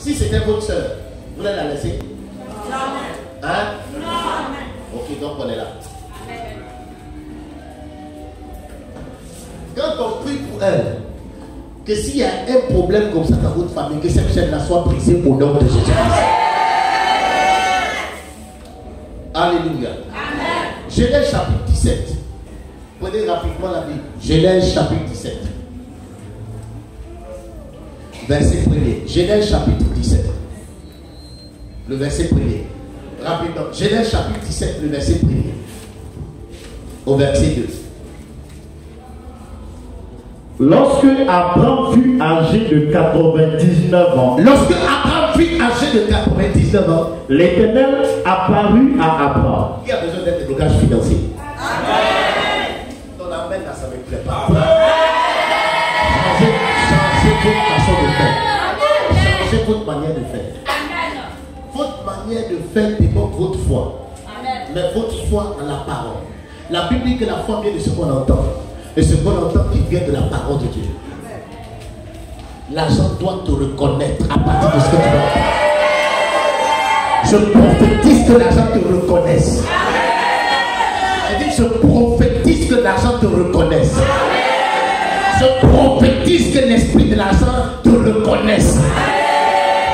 Si c'était votre soeur, vous allez la laisser? Non. Hein? Non. Ok, donc on est là. Quand on prie pour elle, que s'il y a un problème comme ça dans votre famille, que cette chaîne-là soit brisée au nom de Jésus-Christ. Alléluia. Amen. Genèse chapitre 17. Prenez rapidement la Bible. Genèse chapitre 17. Verset 1er. Genèse chapitre 17. Le verset 1er. Rapidement. Genèse chapitre 17, le verset 1er. Au verset 2. Lorsque Abraham fut âgé de 99 ans, l'Éternel apparut à Abraham. Qui a besoin d'être blocage financier? Amen. Ton amen là, ça me plaît pas. Changez votre façon de faire. Changez votre manière de faire. Votre manière de faire dépend de votre foi. Mais votre foi en la parole. La Bible dit que la foi vient de ce qu'on entend. Et ce qu'on entend qui vient de la parole de Dieu. L'argent doit te reconnaître à partir de ce que tu vas faire. Je prophétise que l'argent te reconnaisse. Elle dit, je prophétise que l'argent te reconnaisse. Je prophétise que l'esprit de l'argent te reconnaisse.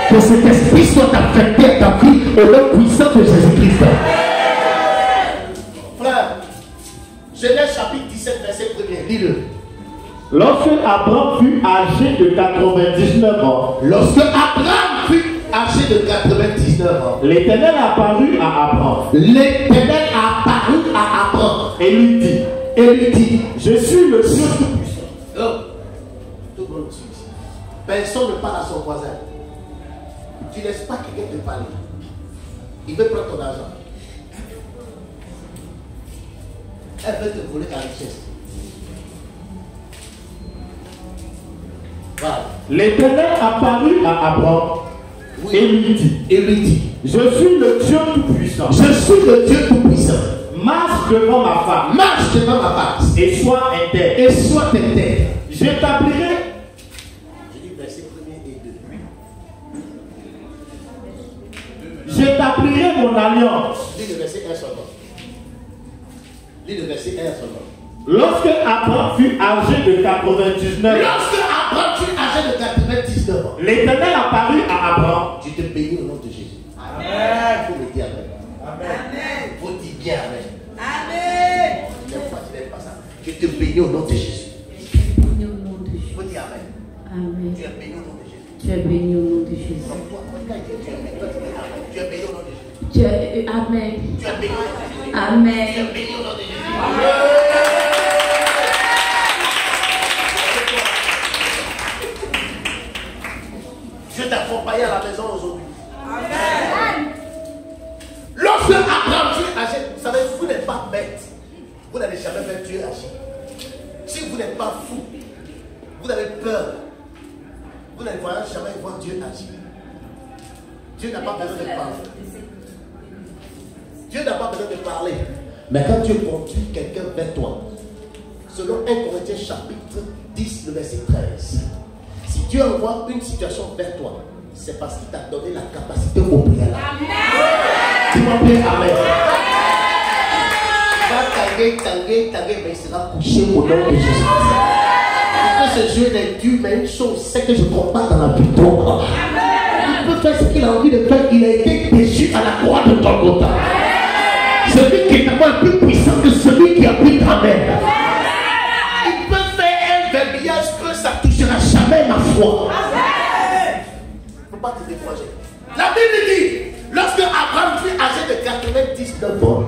Que cet esprit soit affecté à ta vie au nom puissant de Jésus-Christ. Frère, Genèse chapitre 17, verset 1er, lis-le. Lorsque Abraham fut âgé de 99 ans, l'Éternel apparut à Abraham. L'Éternel apparut à Abraham. Et lui dit, je suis le Dieu tout-puissant. Tout le monde suit. Personne ne parle à son voisin. Tu ne laisses pas quelqu'un te parler. Il veut prendre ton argent. Elle veut te voler ta richesse. Voilà. L'Éternel apparut à Abraham. Oui. Et lui dit, je suis le Dieu tout-puissant. Je suis le Dieu tout-puissant. Marche devant ma face. Marche devant ma face. Et sois intègre. Et sois intègre. J'établirai. Je dis verset 1er et 2. J'établirai mon alliance. Lis le verset 1 seconde. Lis le verset 1 seconde. Lorsque Abraham fut âgé de 99 ans, l'Éternel apparut à Abraham. Je te bénis au nom de Jésus. Amen. Il faut me dire amen. Amen. Il faut dire bien amen. Amen. Tu n'aimes pas ça. Je te bénis au nom de Jésus. Il faut dire amen. Amen. Tu es béni au nom de Jésus. Tu es béni au nom de Jésus. Tu es béni au nom de Jésus. Tu es amen. Tu es béni au nom de Jésus. Amen. Tu es béni au nom de Jésus. Je t'accompagne à la maison aujourd'hui. Amen. Lorsque Abraham fut âgé, vous savez, vous n'êtes pas bête. Vous n'allez jamais faire Dieu agir. Si vous n'êtes pas fou, vous avez peur. Vous n'allez jamais voir Dieu agir. Dieu n'a pas besoin de parler. Dieu n'a pas besoin de parler. Mais quand Dieu conduit quelqu'un vers toi, selon 1 Corinthiens chapitre 10, le verset 13, si Dieu envoie une situation vers toi, c'est parce qu'il t'a donné la capacité au préalable. Amen. Tu m'en dis amen. Va tanguer, mais il sera couché au nom de Jésus. Il peut se jouer des dieux, mais une chose, c'est que je ne crois pas dans la victoire. Il peut faire ce qu'il a envie de faire. Il a été déçu à la croix de Golgotha. Celui qui est tellement plus puissant que celui qui habite en elle. Il peut faire un verbiage que ça ne touchera jamais ma foi. Il ne faut pas te décourager. La Bible dit, lorsque Abraham fut âgé de 99 ans,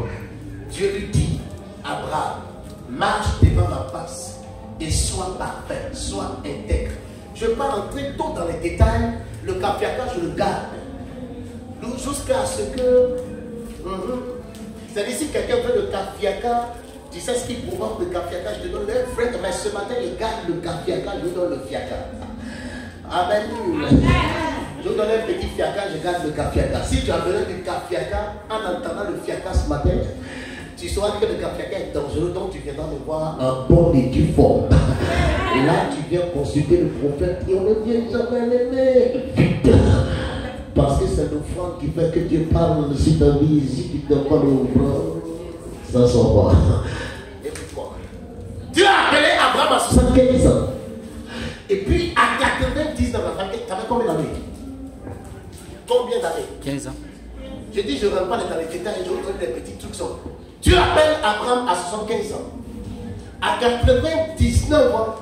Dieu lui dit, Abraham, marche devant ma face et sois parfait, sois intègre. Je ne vais pas rentrer trop dans les détails. Le kafiaka, je le garde. Jusqu'à ce que... C'est-à-dire, si quelqu'un veut le kafiaka, tu sais ce qu'il provoque le kafiaka, je te donne le frère, mais ce matin, il garde le kafiaka, je lui donne le fiaka. Amen. Je vous donne un petit fiaka, je garde le kafiaka. Si tu as besoin du kafiaka, en entendant le fiaka ce matin, tu sauras que le kafiaka est dangereux, donc tu viendras me voir un bon et du fort. Et là, tu viens consulter le prophète et on ne vient jamais l'aimer. Vite, Parce que c'est l'offrande qui fait que Dieu parle sur ta vie. Si tu ne donnes pas l'offrande, ça s'en va. Écoute-moi. Dieu a appelé Abraham à 75 ans. Et puis à 99 ans, tu avais combien d'années? Combien d'années? 15 ans. Je dis, je ne rentre pas dans les détails, je vous donne des petits trucs. Dieu appelle Abraham à 75 ans. À 99 ans,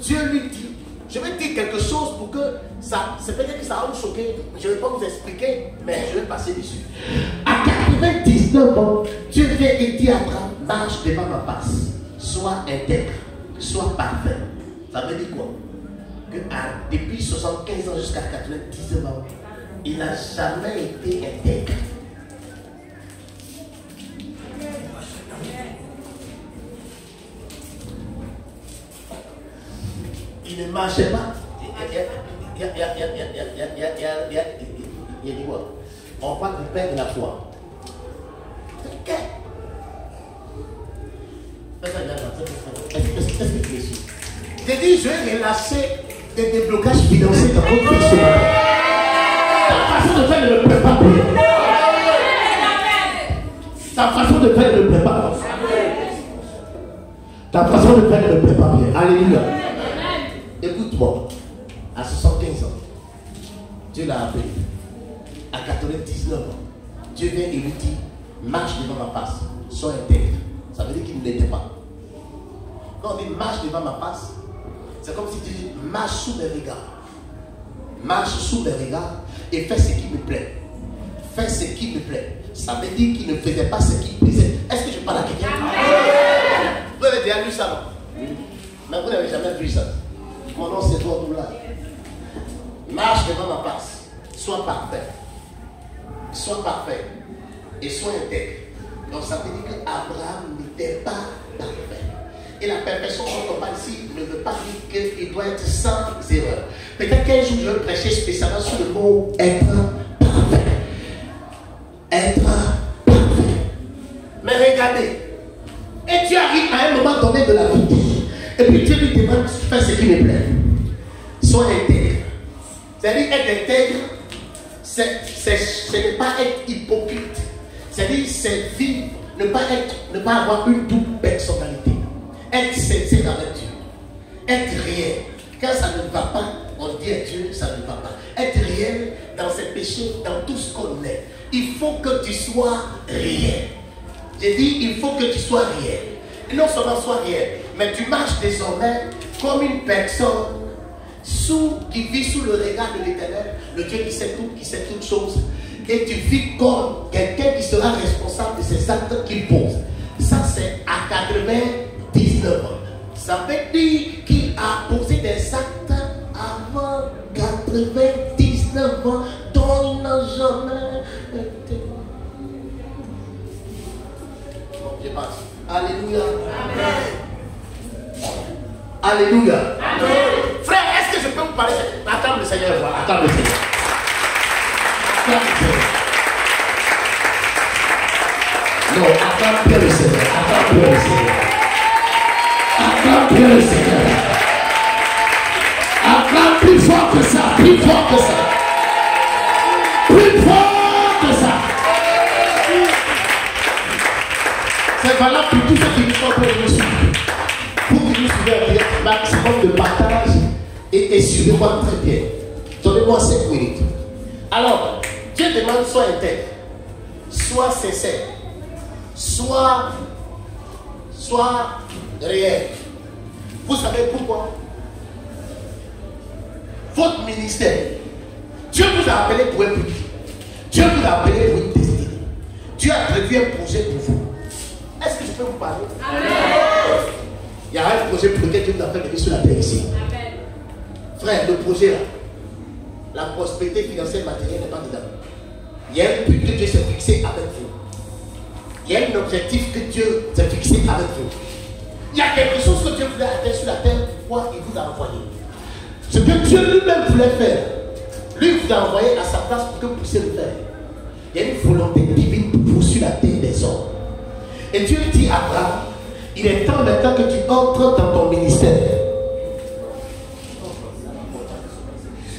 Dieu lui dit, je vais dire quelque chose pour que ça, c'est peut-être que ça va vous choquer, je ne vais pas vous expliquer, mais je vais passer dessus. À 99 ans, Dieu vient et dit à Abraham, marche devant ma face, sois intègre, sois parfait. Ça veut dire quoi? Que depuis 75 ans jusqu'à 99 ans, il n'a jamais été intègre. Il ne marchait pas. Il a dit quoi? On va te perdre la foi. Ok. Est-ce que tu es sûr? J'ai dit, je vais relâcher des déblocages financiers dans votre vie ce matin. Ta façon de faire ne le prépare pas. Ta façon de faire ne le prépare pas. Ta façon de faire ne le prépare bien. Alléluia. Écoute-moi. À 75 ans, Dieu l'a appelé. À 99 ans, Dieu vient et lui dit, marche devant ma face, sois intègre. Ça veut dire qu'il ne l'était pas. Quand on dit marche devant ma face, c'est comme si tu dis marche sous mes regards. Marche sous mes regards et fais ce qui me plaît. Fais ce qui me plaît. Ça veut dire qu'il ne faisait pas ce qui plaisait. Est-ce que je parle à quelqu'un? Vous avez déjà lu ça, non? Mais vous n'avez jamais vu ça. Mon nom c'est toi, là. Marche devant ma face. Sois parfait. Sois parfait. Et sois intègre. Donc ça veut dire qu'Abraham n'était pas parfait. Et la perfection dont on parle ici ne veut pas dire qu'il doit être sans erreur. Peut-être qu'un jour je vais prêcher spécialement sur le mot être parfait. Être parfait. Mais regardez. Et Dieu arrive à un moment donné de la vie. Et puis Dieu lui demande, fais ce qui me plaît. Sois intègre. C'est-à-dire être intègre, ce n'est pas être hypocrite. C'est-à-dire c'est vivre, ne pas avoir une double personnalité. Être sincère avec Dieu. Être réel. Quand ça ne va pas, on dit à Dieu, ça ne va pas. Être réel dans ses péchés, dans tout ce qu'on est. Il faut que tu sois réel. J'ai dit, il faut que tu sois réel. Et non seulement sois réel, mais tu marches désormais comme une personne qui vit sous le regard de l'Éternel, le Dieu qui sait toutes choses. Et tu vis comme quelqu'un qui sera responsable de ces actes qu'il pose. Ça, c'est à 99 ans. Ça veut dire qu'il a posé des actes avant 99 ans dont il n'a jamais été. Bon, je passe. Alléluia. Amen. Alléluia. Amen. Frère, est-ce que je peux vous parler? Attends le Seigneur. Attends le Seigneur. Non, attends bien le Seigneur. Attends bien le Seigneur. Attends bien le Seigneur. Attends plus fort que ça. Plus fort que ça. Plus fort que ça. C'est valable pour tous ceux qui nous sont pour nous suivre. Pour que nous suivons un maximum de partage et suivez-moi très bien. Donnez-moi 5 minutes. Alors, Dieu demande sois intègre, sois sincère, sois réel. Vous savez pourquoi? Votre ministère, Dieu vous a appelé pour un but. Dieu vous a appelé pour une destinée. Dieu a prévu un projet pour vous. Est-ce que je peux vous parler? Amen. Il y a un projet pour lequel Dieu vous a fait venir sur la terre ici. Amen. Frère, le projet là, la prospérité financière matérielle n'est pas dedans. Il y a un but que Dieu s'est fixé avec vous. Il y a un objectif que Dieu s'est fixé avec vous. Il y a quelque chose que Dieu voulait atteindre sur la terre. Pourquoi il vous a envoyé? Ce que Dieu lui-même voulait faire, lui vous a envoyé à sa place pour que vous puissiez le faire. Il y a une volonté divine pour vous sur la terre des hommes. Et Dieu dit à Abraham, il est temps maintenant que tu entres dans ton ministère.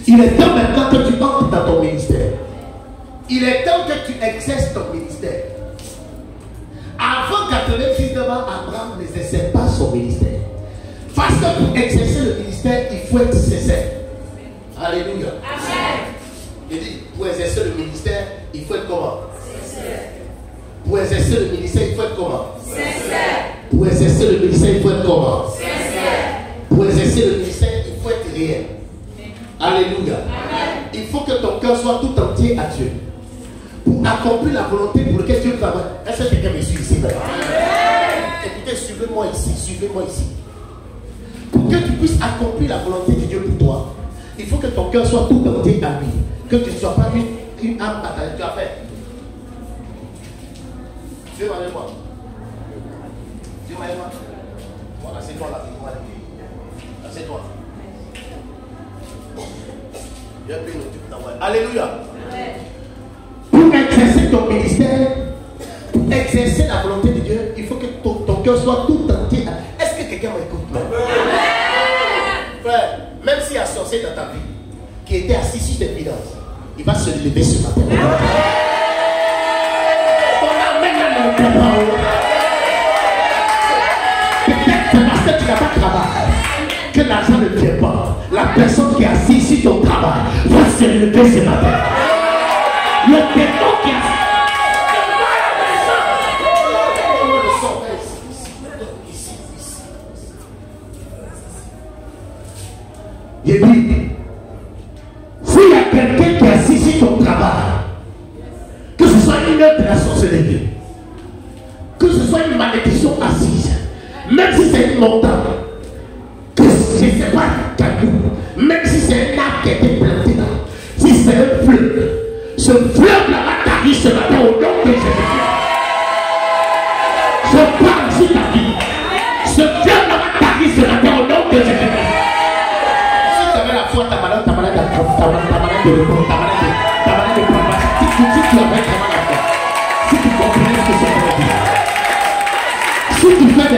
Il est temps maintenant que tu entres dans ton ministère. il est temps que tu exerces ton ministère. Avant 86 ans, Abraham n'exerçait pas son ministère. Parce que pour exercer le ministère, il faut être sincère. Alléluia. Amen. Il dit, pour exercer le ministère, il faut être comment? Sincère. Pour exercer le ministère, il faut être comment? Sincère. Pour exercer le ministère, il faut être comment? Sincère. Pour exercer le ministère, il faut être réel. Alléluia. Amen. Il faut que ton cœur soit tout entier à Dieu. Pour accomplir la volonté pour laquelle Dieu travaille. Est-ce que quelqu'un me suit ici? Écoutez, suivez-moi ici, suivez-moi ici. Pour que tu puisses accomplir la volonté de Dieu pour toi, il faut que ton cœur soit tout entier à lui. Que tu ne sois pas une âme bataille. Tu as fait. Dieu m'a dit moi. Dieu m'a dit moi. Voilà, c'est toi là. Assieds-toi. Alléluia. Pour exercer ton ministère, pour exercer la volonté de Dieu, il faut que ton cœur soit tout entier. Est-ce que quelqu'un m'écoute là? Frère, même s'il y a un sorcier dans ta vie qui était assis sur tes finances, il va se lever ce matin. On amène un moment. Peut-être c'est parce que tu n'as pas de travail que l'argent ne vient pas. La personne qui est assise sur ton travail va se lever ce matin. Le démon qui a il dit, s'il y a quelqu'un qui est assis sur ton travail, que ce soit une œuvre de la sorcellerie, que ce soit une malédiction assise, même si c'est une montagne, que je ne sais pas un caillou, même si c'est un arbre qui a été planté là, si c'est un fleuve, ce fleuve-là va t'arriver ce matin au nom de Jésus. Je parle sur ta vie. Ce fleuve-là va t'arriver ce matin au nom de Jésus. Si tu avais la foi, ta malade de repos, ta malade de combat, si tu avais vraiment la foi, si tu comprenais ce que c'est pour dire, si tu fais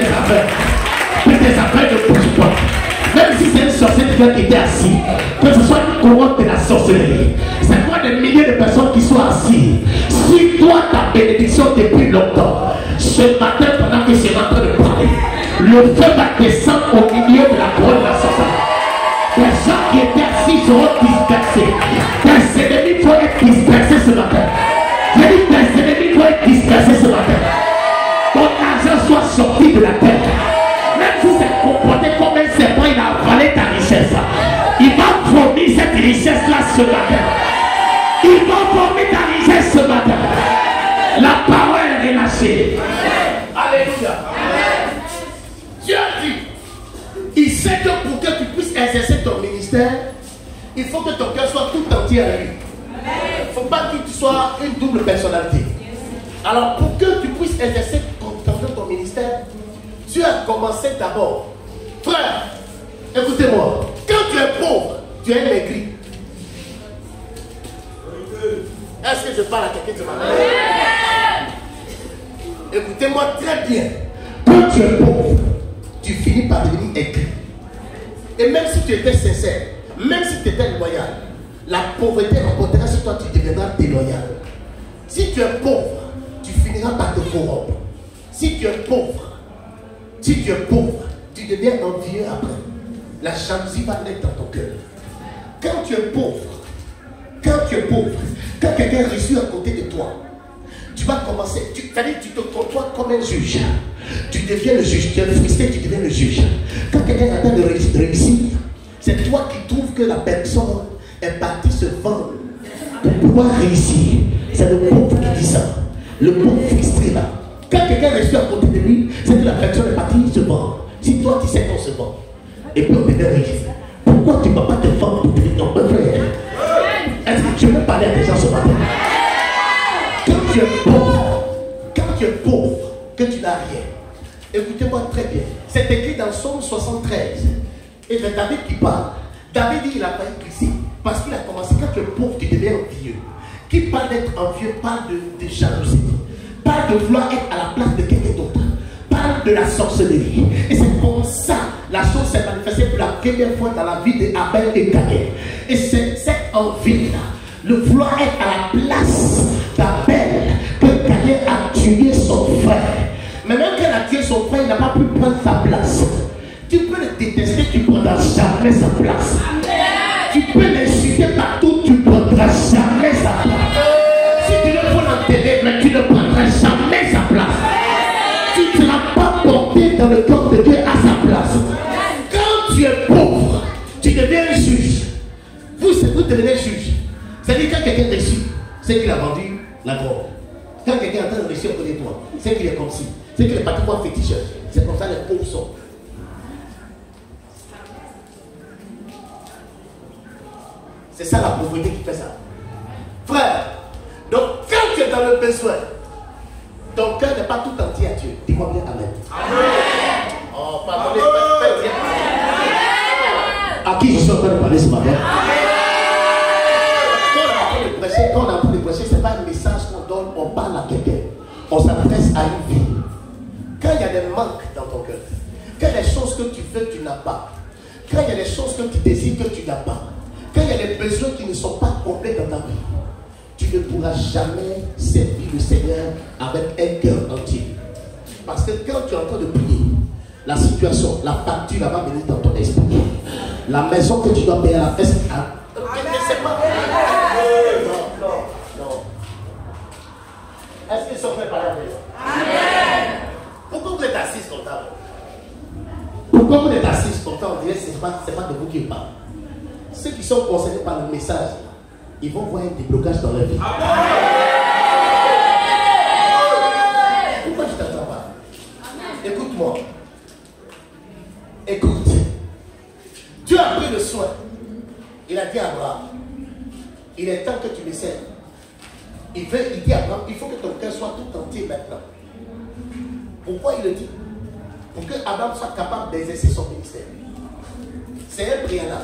des affaires, ne bouge pas. Même si c'est une sorcière qui était assis, que ce soit une couronne de la sorcellerie, c'est quoi des milliers de personnes qui sont assises. Si toi ta bénédiction depuis longtemps, ce matin pendant que c'est en train de parler, le feu va descendre au milieu de la couronne de la sorcellerie. Les gens qui étaient assis seront dispersés. Tes ennemis vont être dispersés ce matin. J'ai dit tes ennemis vont être dispersés ce matin. Ton argent soit sorti de la terre. Même si c'est comporté comme un serpent, il a avalé ta richesse. Il va vomir cette richesse-là ce matin. Il va vomir ta richesse ce matin. La parole est relâchée. Alléluia. Dieu a dit, il sait que pour que tu puisses exercer ton ministère, il faut que ton cœur soit tout entier à lui. Il ne faut pas que tu sois une double personnalité. Alors pour que tu puisses exercer ton ministère, Dieu a commencé d'abord. Frère, écoutez-moi. Quand tu es pauvre, tu es maigri. Est-ce que je parle à quelqu'un ce matin? Écoutez-moi très bien. Quand tu es pauvre, tu finis par devenir aigri. Et même si tu étais sincère, même si tu étais loyal, la pauvreté remportera sur toi, tu deviendras déloyal. Si tu es pauvre, tu finiras par te corrompre. Si tu es pauvre, tu deviens envieux après. La jalousie va naître dans ton cœur. Quand tu es pauvre, quand quelqu'un réussit à côté de toi, tu vas commencer, tu te contrôles comme un juge. Tu deviens le juge, tu es frustré, tu deviens le juge. Quand quelqu'un attend de réussir, c'est toi qui trouves que la personne est partie se vendre pour pouvoir réussir. C'est le pauvre qui dit ça. Le pauvre frustré là. Quand quelqu'un réussit à côté de lui, c'est que la personne est partie se vendre. Si toi tu sais qu'on se vend, et puis on devient riche, pourquoi tu ne vas pas te vendre pour devenir ton frère? Est-ce que tu veux parler à des gens ce matin? Quand tu es pauvre, que tu n'as rien, écoutez-moi très bien, c'est écrit dans Psaume 73, et c'est David qui parle. David dit qu'il a failli glisser, parce qu'il a commencé, quand tu es pauvre, tu deviens envieux. Qui parle d'être envieux parle de jalousie, parle de vouloir être à la place de quelqu'un d'autre, parle de la sorcellerie. Et c'est comme ça la chose s'est manifestée pour la première fois dans la vie d'Abel et Caïn. Et c'est cette envie-là, le vouloir être à la place d'Abel, que Caïn a tué son frère. Mais même quand il a tué son frère, il n'a pas pu prendre sa place. Tu peux le détester, tu ne prendras jamais sa place. Tu peux l'insulter partout, tu ne prendras jamais sa place. Si tu le faut l'enterrer, mais tu ne prendras jamais sa place. Tu ne seras pas porté dans le corps de Dieu à sa place. Quand tu es pauvre, tu deviens juge. Vous devenez juge. C'est-à-dire quand quelqu'un est reçu, c'est qu'il a vendu la drogue. Quand quelqu'un est en train de réussir auprès de toi, c'est qu'il est comme ci. C'est qu'il est pratiquement féticheur. C'est comme ça les pauvres sont. C'est ça la pauvreté qui fait ça. Frère, donc quand tu es dans le besoin, ton cœur n'est pas tout entier à Dieu. Dis-moi bien Amen. Amen. Oh, pardonnez, faites bien. À qui je suis en train de parler ce matin? Quand on a appris de prêcher, ce n'est pas un message qu'on donne, on parle à quelqu'un. On s'adresse à une vie. Quand il y a des manques dans ton cœur, quand il y a des choses que tu veux, tu n'as pas. Quand il y a des choses que tu désires, que tu n'as pas. Quand il y a des besoins qui ne sont pas complets dans ta vie, tu ne pourras jamais servir le Seigneur avec un cœur entier. Parce que quand tu es en train de prier, la situation, la facture va venir dans ton esprit. La maison que tu dois payer à la fête, c'est pas. Non. Est-ce qu'ils sont prêts par la maison? Amen. Pourquoi vous êtes assis comme ça? Pourquoi vous êtes assis comme ça? On dirait que ce n'est pas de vous qui parle. Ceux qui sont concernés par le message, ils vont voir un déblocage dans leur vie. Pourquoi je ne t'entends pas? Écoute-moi. Écoute. Dieu a pris le soin. Il a dit à Abraham, il est temps que tu me serves. Il dit à Abraham, il faut que ton cœur soit tout entier maintenant. Pourquoi il le dit? Pour que Abraham soit capable d'exercer son ministère. C'est un préalable.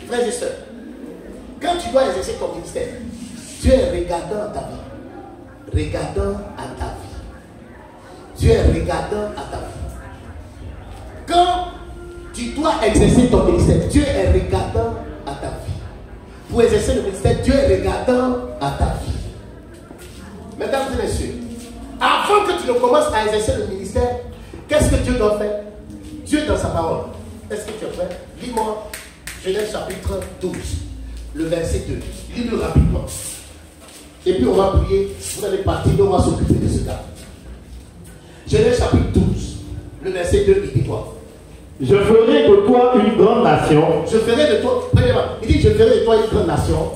Frères et sœurs, quand tu dois exercer ton ministère, Dieu est regardant à ta vie. Regardant à ta vie. Dieu est regardant à ta vie. Quand tu dois exercer ton ministère, Dieu est regardant à ta vie. Pour exercer le ministère, Dieu est regardant à ta vie. Mesdames et messieurs, avant que tu ne commences à exercer le ministère, qu'est-ce que Dieu doit faire? Dieu dans sa parole. Est-ce que tu es prêt? Lis-moi Genèse chapitre 12, le verset 2. Lis-le rapidement. Et puis on va prier. Vous allez partir, on va s'occuper de ce cas. Genèse chapitre 12, le verset 2, il dit quoi? Je ferai de toi une grande nation. Je ferai de toi, il dit, je ferai de toi une grande nation.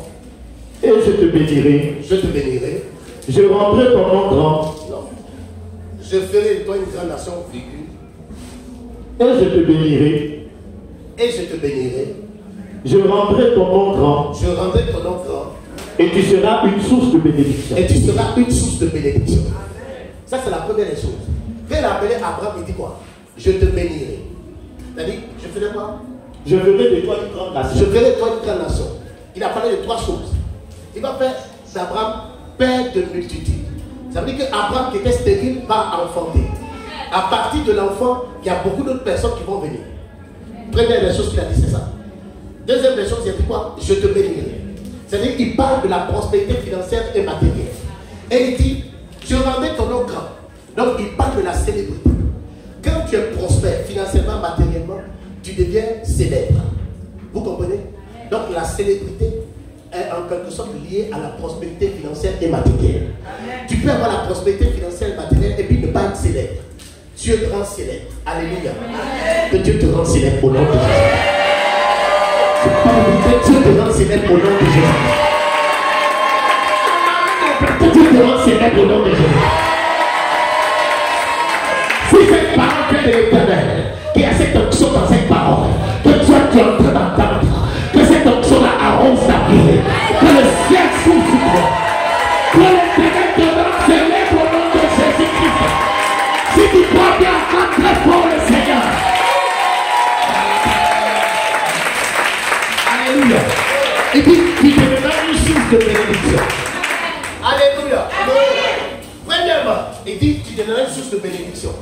Et je te bénirai. Je te bénirai. Je rendrai ton nom grand. Non. Je ferai de toi une grande nation, virgule. Et je te bénirai. Et je te bénirai. Je rendrai ton nom grand. Je rendrai ton nom grand. Et tu seras une source de bénédiction. Et tu seras une source de bénédiction. Ça, c'est la première des choses. Quand il a appelé Abraham, il dit quoi? Je te bénirai. C'est-à-dire, je ferai quoi? Je ferai de toi une grande nation. Je ferai de toi une grande nation. Il a parlé de trois choses. Il va faire d'Abraham père de multitudes. Ça veut dire qu'Abraham qui était stérile va enfanter. À partir de l'enfant, il y a beaucoup d'autres personnes qui vont venir. Première des choses qu'il a dit, c'est ça. Deuxième des choses, il a dit quoi? Je te bénirai. C'est-à-dire qu'il parle de la prospérité financière et matérielle. Et il dit, je rendrai ton nom grand. Donc il parle de la célébrité. Quand tu es prospère financièrement, matériellement, tu deviens célèbre. Vous comprenez? Donc la célébrité est en quelque sorte liée à la prospérité financière et matérielle. Tu peux avoir la prospérité financière et matérielle et puis ne pas être célèbre. Dieu te rend célèbre. Alléluia. Que Dieu te rende célèbre au nom de Jésus. Que Dieu te rende célèbre au nom de Jésus. Que Dieu te rende célèbre au nom de Jésus. Si cette parole vient de l'Éternel, qui a cette onction dans cette parole, que toi tu es en train d'entendre, que cette onction-là arrose ta vie, que le ciel s'ouvre sur toi, que l'Éternel te rende célèbre au nom de Jésus-Christ. Si tu crois bien, acclame très fort le Seigneur. Alléluia. Et puis, tu deviendras une source de bénédiction. Alléluia. Premièrement, il dit, tu deviendras une source de bénédiction.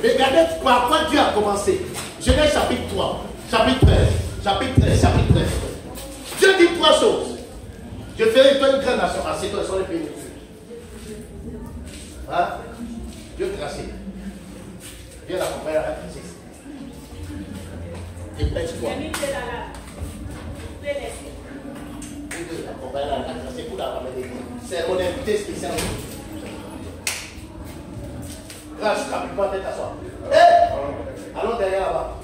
Regardez par quoi Dieu a commencé. Genèse chapitre 3, chapitre 13, chapitre 13, chapitre 13. Dieu dit trois choses. Israël, toi, une grande nation. Assieds-toi, ils sont les pays. Hein? Dieu tracé. Viens la compagnie à la critique. Et pêche-toi. La compagnie à la critique pour la ramener. C'est mon invité spécial. Grâce, rapidement, tête à soi. Hé! Allons derrière là-bas.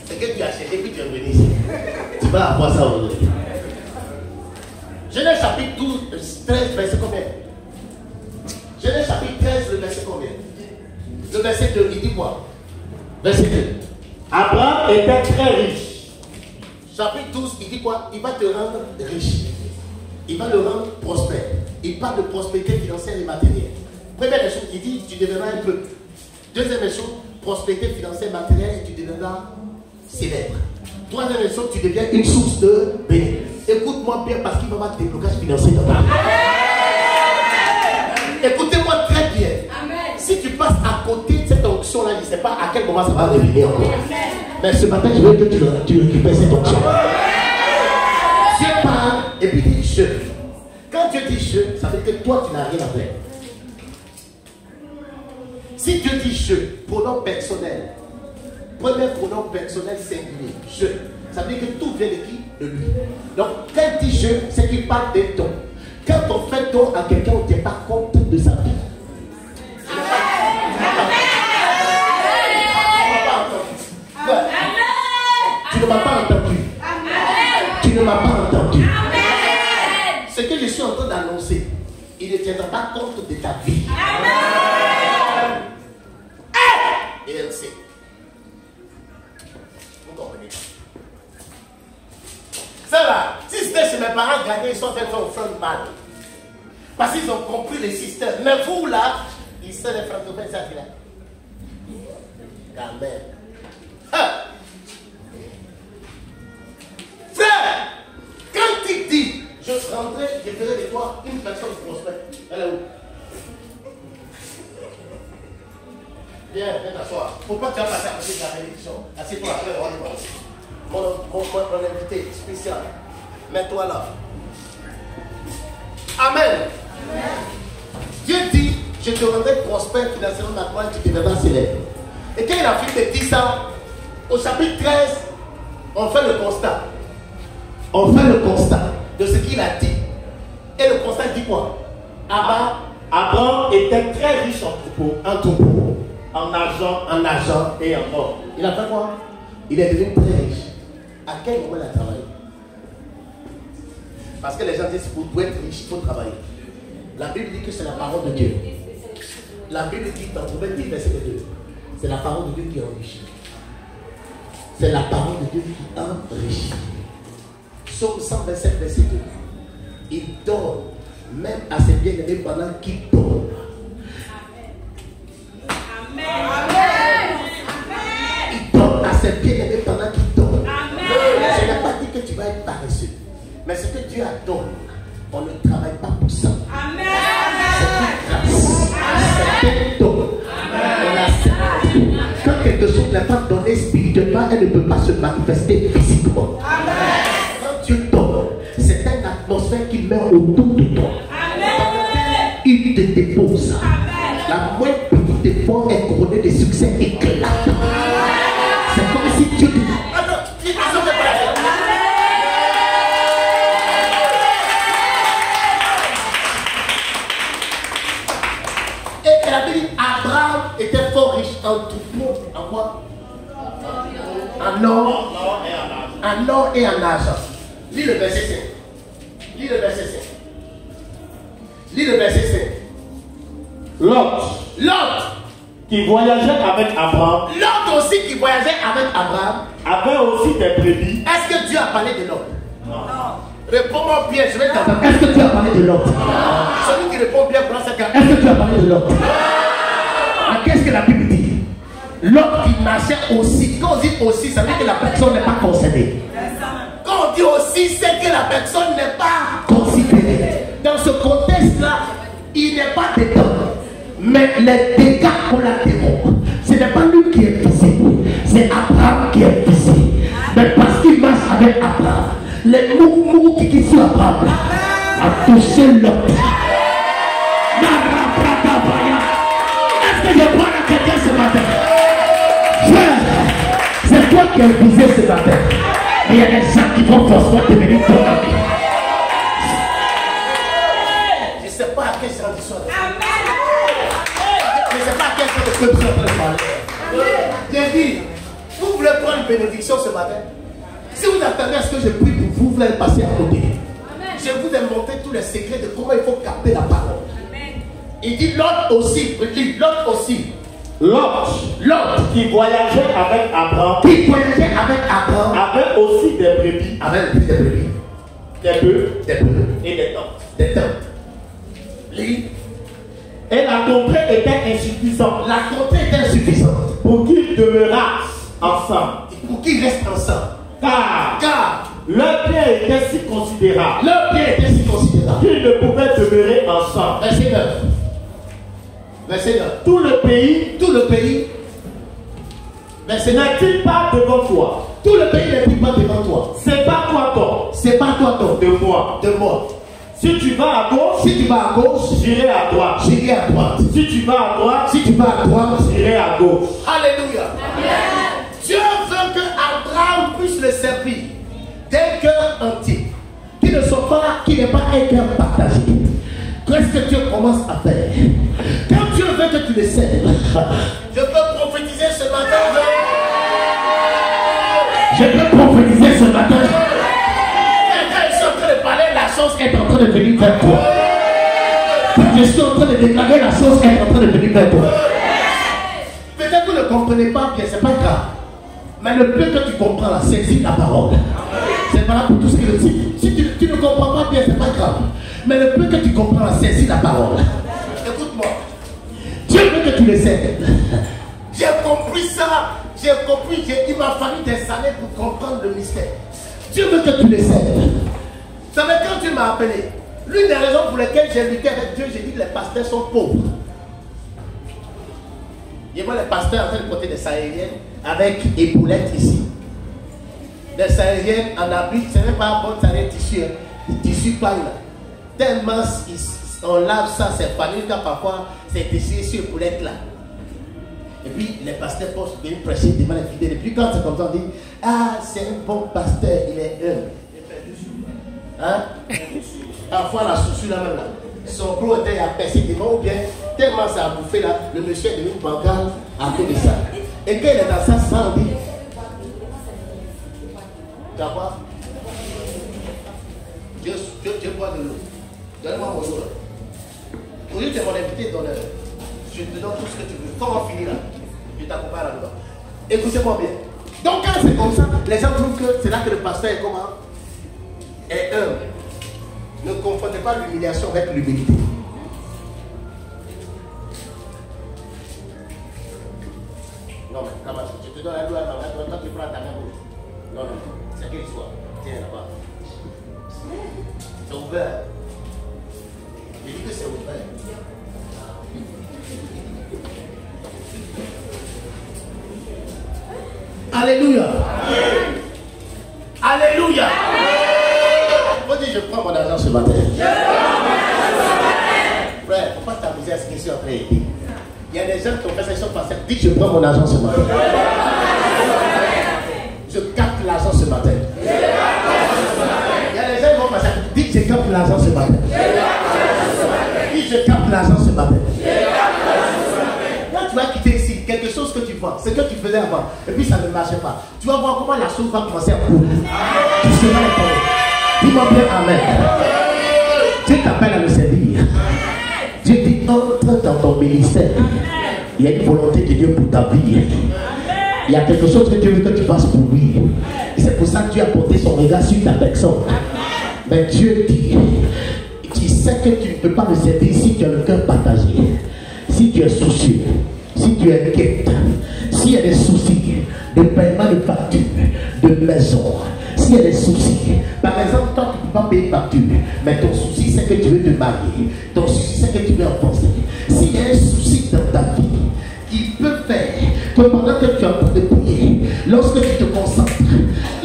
C'est que tu as acheté puis tu es venu ici. Tu vas avoir ça aujourd'hui. Genèse chapitre 12, 13, verset combien? Genèse chapitre 13, le verset combien? Le verset 2, il dit quoi? Verset 2. Abraham était très riche. Chapitre 12, il dit quoi? Il va te rendre riche. Il va le rendre prospère. Il parle de prospérité financière et matérielle. Première chose, il dit tu deviendras un peuple. Deuxième chose, prospérité financière et matérielle et tu deviendras célèbre. Troisième chose, tu deviens une source de bénédiction. Écoute-moi bien parce qu'il va y avoir des blocages financiers dans ta vie. Écoutez-moi très bien. Amen. Si tu passes à côté de cette onction-là, je ne sais pas à quel moment ça va revenir encore. Mais ce matin, je veux que tu récupères cette onction. Dieu parle et puis dit je. Quand Dieu dit je, ça veut dire que toi, tu n'as rien à faire. Si Dieu dit je, pronom personnel, premier pronom personnel singulier, je. Ça veut dire que tout vient de qui? De lui. Donc, quand il dit je, c'est qu'il parle des dons. Quand on fait don à quelqu'un, on ne tient pas compte de sa vie. Tu ne m'as pas entendu. Tu ne m'as pas entendu. Ce que je suis en train d'annoncer, il ne tiendra pas compte de ta vie. Et elle sait. Vous comprenez? Ça là, si c'était chez mes parents gagnés, ils sont en train de faire au front mal. Parce qu'ils ont compris le système. Mais vous là, ils sont les frères de faire ça là. Quand même. Ah. Frère, quand il dit, je ferai de toi une personne prospère. Elle est où? Viens t'asseoir. Faut pas que tu aies passé à côté de la bénédiction. Assieds-toi après, mon invité spécial. Mets-toi là. Amen. Dieu dit, je te rendrai prospère financièrement, maintenant tu deviendras célèbre. Et quand il a fini de dire ça, au chapitre 13, on fait le constat. On fait le constat de ce qu'il a dit. Et le constat dit quoi? Abraham était très riche en troupeaux, en argent et en or. Il a fait quoi? Il est devenu très riche. À quel moment il a travaillé? Parce que les gens disent pour être riche, il faut travailler. La Bible dit que c'est la parole de Dieu. La Bible dit dans Proverbe 10, verset 2. C'est la parole de Dieu qui enrichit. C'est la parole de Dieu qui enrichit. Psaume 127, verset 2. Il donne même à ses bien-aimés pendant qu'il donne. Amen. Amen. Il donne à ses bien-aimés pendant qu'il donne. Amen. Je n'ai pas dit que tu vas être paresseux. Mais ce que Dieu a donné, on ne travaille pas pour ça. Amen. C'est une grâce. C'est un don. On accepte. Quand quelque chose n'est pas donné spirituellement, elle ne peut pas se manifester physiquement. Amen. Quand Dieu donne, c'est une atmosphère qui met autour de toi. Amen. Il te dépose. Amen. La moindre petite effort est couronnée de succès éclatant. C'est comme si Dieu te dit. Et la Bible dit Abraham était fort riche en troupeaux. En quoi? En or et en argent. Lis le verset 5. Lis le verset 5. Lis le verset 5. Lot, qui voyageait avec Abraham, Lot aussi qui voyageait avec Abraham, avait aussi des brebis. Est-ce que Dieu a parlé de Lot? Non. Réponds-moi bien, je vais t'entendre. Est-ce que Dieu a parlé de Lot? Celui qui répond bien prend sa carte. Est-ce que Dieu a parlé de Lot? Qu'est-ce que la Bible dit? Lot qui marchait aussi. Quand on dit aussi, ça veut dire que la personne n'est pas concernée. Quand on dit aussi, c'est que la personne n'est pas considérée. Dans ce contexte-là, il n'est pas dedans. Mais les dégâts collatéraux, ce n'est pas lui qui est visible. c'est Abraham qui est visé. Mais parce qu'il marche avec Abraham, les mots qui sont Abraham a touché l'autre. Est-ce que je crois à quelqu'un ce matin? Frère, c'est toi qui es visé ce matin. Mais il y a des gens qui vont forcément devenir ton ami. Je ne sais pas à quel genre d'histoire. Je ne sais pas à quel genre de peuple je suis en train de parler. J'ai dit, vous voulez prendre une bénédiction ce matin? Si vous attendez à ce que je prie pour vous, vous allez passer à côté. Je vous ai montré tous les secrets de comment il faut capter la parole. Il dit l'autre aussi, l'autre aussi. L'autre qui voyageait avec Abraham avait aussi des brebis, des bœufs et des tentes. et la contrée était insuffisante. La contrée était insuffisante Pour qu'ils demeurassent ensemble. pour qu'ils restent ensemble. Car leur bien était si considérable qu'ils ne pouvaient demeurer ensemble. Verset 9. Tout le pays Verset 9. n'est-il pas devant toi? Tout le pays n'est pas devant toi. C'est pas toi tort C'est pas toi tort de moi. de moi. Si tu vas à gauche, Si tu vas à gauche, j'irai à droite. j'irai à droite. Si tu vas à droite, Si tu vas à droite, j'irai à gauche. alléluia. Dieu veut que Abraham puisse le servir d'un cœur entier, qui n'est pas un cœur partagé. Qu'est-ce que Dieu commence à faire? Quand Dieu veut que tu le serves, je peux prophétiser ce matin. Je peux prophétiser ce matin. Quand je suis en train de parler, la chose est en train de venir vers toi. Quand je suis en train de déclarer, la chose est en train de venir vers toi. Peut-être que vous ne comprenez pas bien, c'est pas grave. Mais le peu que tu comprends là, saisis la parole. C'est valable pour tout ce que je dis. Si tu ne comprends pas bien, c'est pas grave. Mais le peu que tu comprends là, saisis la parole. Écoute-moi. Dieu veut que tu le serves. J'ai compris ça. J'ai compris. Il m'a fallu des années pour comprendre le mystère. Dieu veut que tu le serves. Vous savez, quand Dieu m'a appelé, l'une des raisons pour lesquelles j'ai lutté avec Dieu, j'ai dit que les pasteurs sont pauvres. Je vois les pasteurs en train de porter des sahéliennes avec épaulettes ici. Des sahéliennes en habit, ce n'est pas un bon sahélienne tissu, hein. Tissu paille là. Tellement on lave ça, c'est fané quand parfois c'est tissu sur épaulette là. Et puis les pasteurs posent venir prêcher devant les fidèles. Et puis quand c'est comme ça, on dit ah, c'est un bon pasteur, il est humble. Hein? Parfois la chaussure là même là. Son gros était à percer devant ou bien tellement ça a bouffé là, le monsieur est devenu bancal à cause de ça. Et quand il est dans ça, ça on dit d'abord, Dieu boit de l'eau. Donne-moi mon eau là. Au lieu de mon invité, je te donne tout ce que tu veux. Comment finir là? Je t'accompagne là-dedans. Écoutez-moi bien. Donc quand c'est comme ça, les gens trouvent que c'est là que le pasteur est comment? Est humble. Ne confondez pas l'humiliation avec l'humilité. Non mais, comment je te donne la loi, quand tu prends ta main gauche. Non, c'est quelle histoire? Tiens là-bas. C'est ouvert. Je dis que c'est ouvert. Alléluia. Alléluia. Faut dire je prends mon argent ce matin. Frère, faut pas t'amuser à ce que je suis en train de dire. Il y a des gens qui ont fait ça, passée. Dis je prends mon argent ce matin. Je capte l'argent ce matin. Il y a des gens qui vont passer. Dis je capte l'argent ce matin. Dis je capte l'argent ce matin. Quand tu vas quitter ici, quelque chose que tu vois, ce que tu faisais avant, et puis ça ne marchait pas. Tu vas voir comment la chose va commencer à couler. Tu seras étonné. Dis-moi bien amen. Dieu t'appelle à le servir. Dieu dit entre dans ton ministère. Il y a une volonté de Dieu pour ta vie. Il y a quelque chose que Dieu veut que tu fasses pour lui. Et c'est pour ça que Dieu a porté son regard sur ta personne. Mais Dieu dit, tu sais que tu ne peux pas le servir si tu as le cœur partagé. Si tu es soucieux, si tu es inquiète, s'il y a des soucis de paiement de facture, de maison, s'il y a des soucis, par exemple, toi tu ne peux pas payer facture, mais ton souci c'est que tu veux te marier, ton souci c'est que tu veux enfoncer. S'il y a un souci dans ta vie qui peut faire que pendant que tu es en train de prier,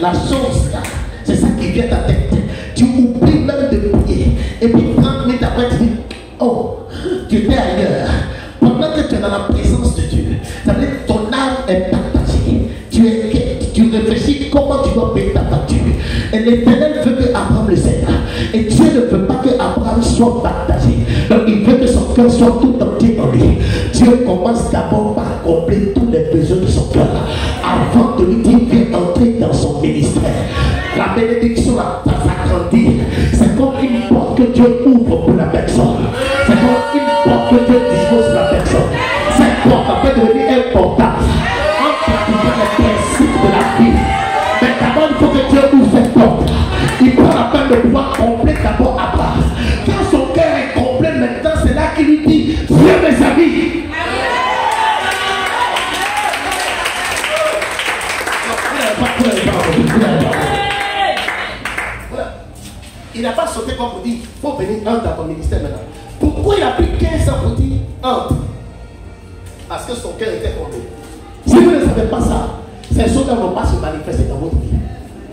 la chose là, c'est ça qui vient à ta tête. Tu oublies même de prier. Et puis 30 minutes après, tu dis, oh, tu es ailleurs. Pendant que tu es dans la présence de Dieu, ça veut dire que ton âme est partagée. Tu es inquiète, tu réfléchis comment tu dois payer ta facture. Et l'Éternel veut que Abraham le sait. Et Dieu ne veut pas que Abraham soit partagé. Donc il veut que son cœur soit tout entier en lui. Dieu commence d'abord par combler tous les besoins de son cœur. Avant de lui dire, viens entrer dans son ministère. La bénédiction va s'agrandir. C'est comme une porte que Dieu ouvre pour la personne. C'est comme une porte que Dieu dispose pour la personne. Cette porte peut devenir importante en pratiquant les principes de la vie. Mais d'abord, il faut que Dieu ouvre cette porte. Il prend la peine de pouvoir combler d'abord Abraham. Quand son cœur est complet maintenant, c'est là qu'il lui dit, viens mes amis. Il n'a pas sauté comme pour dire, il faut venir entre dans ton ministère maintenant. Pourquoi il a pris 15 ans pour dire entre? Parce que son cœur était complet. Si vous ne savez pas ça, ces choses ne vont pas se manifester dans votre vie.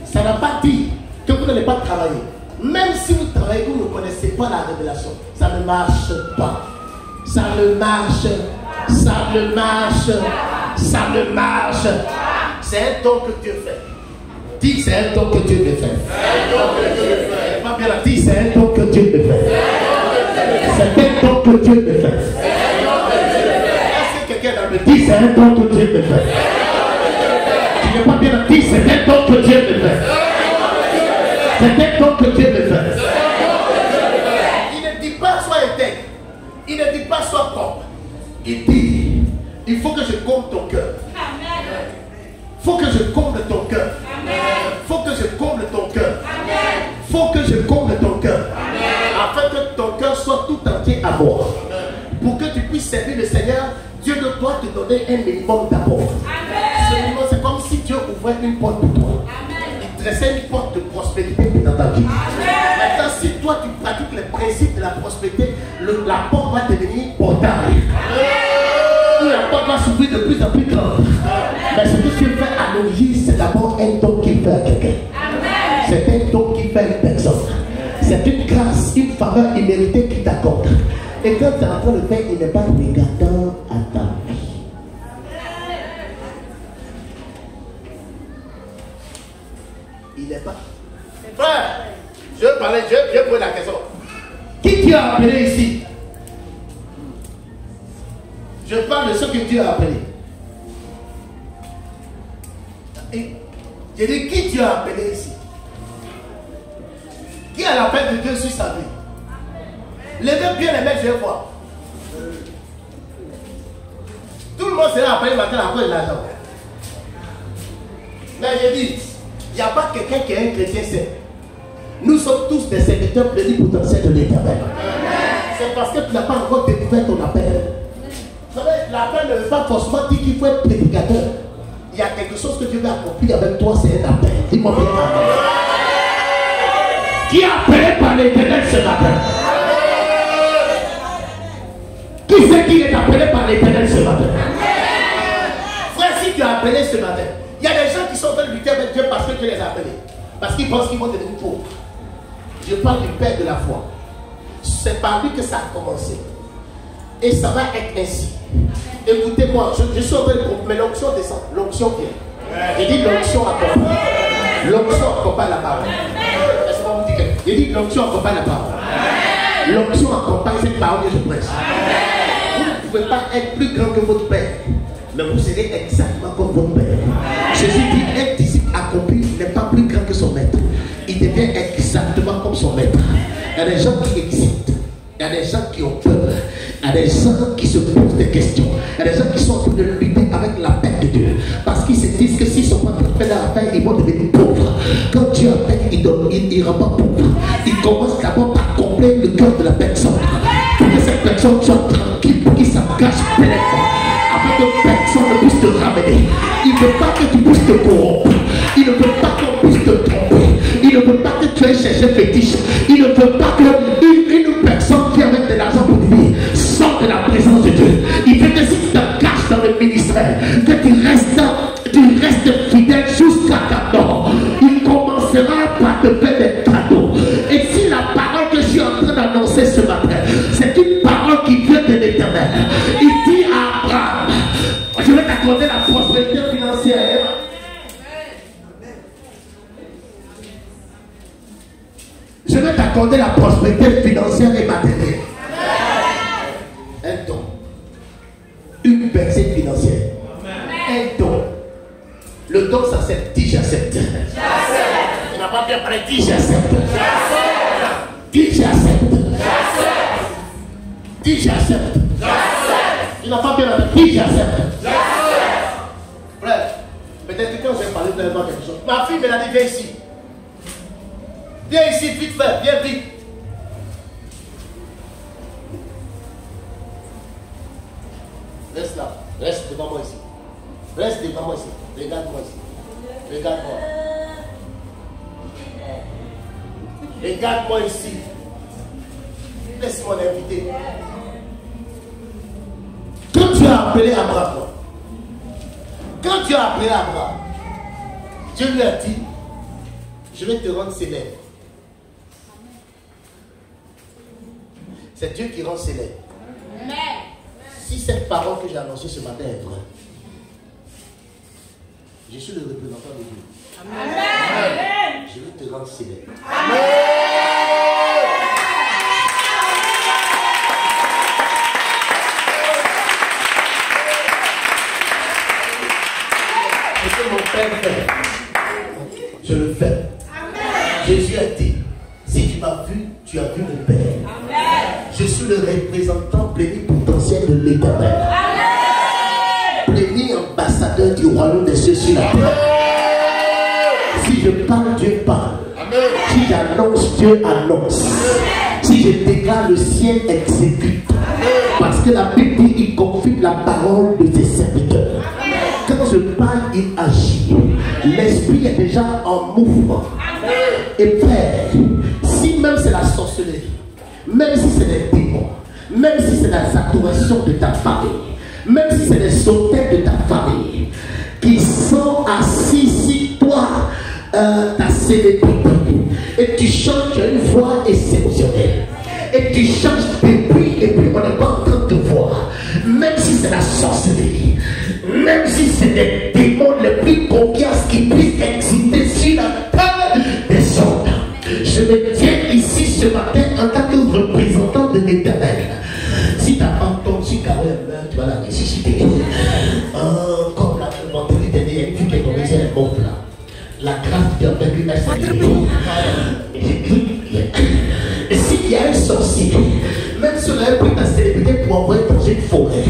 Ça n'a pas dit que vous n'allez pas travailler. Même si vous travaillez, vous ne connaissez pas la révélation. Ça ne marche pas. Ça ne marche. Ça ne marche. Ça ne marche. C'est un don que Dieu fait. Dis, c'est un don que Dieu me fait. Pas bien la dit, c'est un don que Dieu me fait. C'est un don que Dieu me fait. Est-ce que quelqu'un me dit, c'est un don que Dieu me fait? Tu n'es pas bien la dit, c'est un don que Dieu me fait. C'est un don que Dieu me fait. Il ne dit pas sois intègre. Il ne dit pas sois propre. Il dit, il faut que je comble ton cœur. Il faut que je comble ton cœur. Il faut que je comble ton cœur. Il faut que je comble ton cœur. Afin que ton cœur soit tout entier à moi. Pour que tu puisses servir le Seigneur, Dieu doit te donner un minimum d'abord. C'est comme si Dieu ouvrait une porte pour toi. Il dressait une porte de prospérité dans ta vie. Maintenant, si toi tu pratiques les principes de la prospérité, la porte va devenir portail. La porte va s'ouvrir de plus en plus grande. Mais ce que Dieu fait à l'origine, c'est d'abord un don qu'il fait à quelqu'un. C'est un don qu'il fait à une personne. C'est une grâce, une faveur imméritée qu'il t'accorde. Et quand tu es en train de le faire, il n'est pas regardant à ta vie. Il n'est pas. Frère, je veux parler, je vais poser la question. Qui Dieu a appelé ici? Je parle de ce que Dieu a appelé. Et j'ai dit, qui Dieu a appelé ici? Qui a l'appel de Dieu sur sa vie? Levez bien les mains, je vais voir. Tout le monde sera appelé matin à cause de l'argent. Mais j'ai dit, il n'y a pas quelqu'un qui est un chrétien saint. Nous sommes tous des serviteurs plénipotentiels de l'Éternel. C'est parce que tu n'as pas encore découvert ton appel. Vous savez, l'appel ne veut pas forcément dire qu'il faut être prédicateur. Il y a quelque chose que Dieu veut accomplir avec toi, c'est un appel. Dis-moi bien amen. Qui est appelé par l'Éternel ce matin? Qui c'est qui est appelé par l'Éternel ce matin? Frère, si tu es appelé ce matin, il y a des gens qui sont en train de lutter avec Dieu parce que Dieu les a appelés. Parce qu'ils pensent qu'ils vont devenir pauvres. Je parle du Père de la foi. C'est par lui que ça a commencé. Et ça va être ainsi. Écoutez-moi, je suis en train de... Mais l'onction descend. L'onction vient. J'ai dit l'onction accompagne. L'onction accompagne la parole. Est-ce que vous dites? J'ai dit l'onction accompagne la parole. L'onction accompagne cette parole que je prêche. Vous ne pouvez pas être plus grand que votre Père. Mais vous serez exactement comme votre Père. Jésus dit, un disciple accompli n'est pas plus grand que son maître. Il devient exactement comme son maître. Il y a des gens qui existent. Il y a des gens qui ont peur. Il y a des gens qui se posent des questions. Il y a des gens qui sont en train de lutter avec la paix de Dieu. Parce qu'ils se disent que s'ils ne sont pas en train de faire la paix, ils vont devenir pauvres. Quand Dieu appelle, il ne rend pas pauvre. Il commence d'abord par combler le cœur de la personne. Pour que cette personne soit tranquille, pour qu'il s'engage pleinement. Afin que personne ne puisse te ramener. Il ne veut pas que tu puisses te corrompre. Il ne veut pas qu'on puisse te tromper. Il ne veut pas que tu aies cherché fétiche. Il ne veut pas qu'une personne qui avec de l'argent pour vivre sorte de la présence de Dieu. Il veut que si tu t'engages dans le ministère, que tu restes fidèle jusqu'à ta mort. Il Je vais t'accorder la prospérité financière. Je vais t'accorder la prospérité financière et matérielle. Un don. Une percée financière. Un don. Le don, ça c'est dit j'accepte. Tu n'as pas bien parlé, dis j'accepte. Dis j'accepte. Dis j'accepte. Tu n'as pas bien parlé, dis j'accepte. Frère, peut-être que quand je vais parler de quelque chose. Ma fille me l'a dit, viens ici. Viens ici, vite fait, viens vite. Reste là, reste devant moi ici. Reste devant moi ici. Regarde-moi ici. Regarde-moi. Regarde-moi ici. Laisse-moi l'inviter. Quand tu as appelé Abraham, quand tu as appelé Abraham, Dieu lui a dit, je vais te rendre célèbre. C'est Dieu qui rend célèbre. Si cette parole que j'ai annoncée ce matin est vraie, je suis le représentant de Dieu. Amen. Je vais te rendre célèbre. Amen. Ce que mon Père fait, je le fais. Amen. Jésus a dit, si tu m'as vu, tu as vu le Père. Amen. Je suis le représentant plénipotentiel de l'Éternel. Pléni-ambassadeur du royaume des cieux sur la terre. Si je parle, Dieu parle. Amen. Si j'annonce, Dieu annonce. Amen. Si je déclare, le ciel exécute. Amen. Parce que la Bible dit, il confirme la parole de ses serviteurs. Amen. Quand je parle, il agit. L'esprit est déjà en mouvement. Amen. Et frère, si même c'est la sorcellerie, même si c'est des démons, même si c'est la saturation de ta famille, même si c'est les sauteurs de ta famille qui sont assis sur toi, ta célébrité, et tu changes une voix exceptionnelle, et tu changes depuis, et puis on n'est pas en train de te voir, même si c'est la sorcellerie, même si c'est des démons les plus coriaces qui puissent exister sur la terre des hommes. Je me tiens ici ce matin en tant que représentant de l'Éternel. Si ta femme tombe sur Carole meurt, tu vas la ressusciter. Comme la demandé dernière, une fille qui est tombée, elle est morte là. La grâce de Dieu est sacrifiée. Et s'il y a un sorcier, même si on a pris ta célébrité pour envoyer dans une forêt,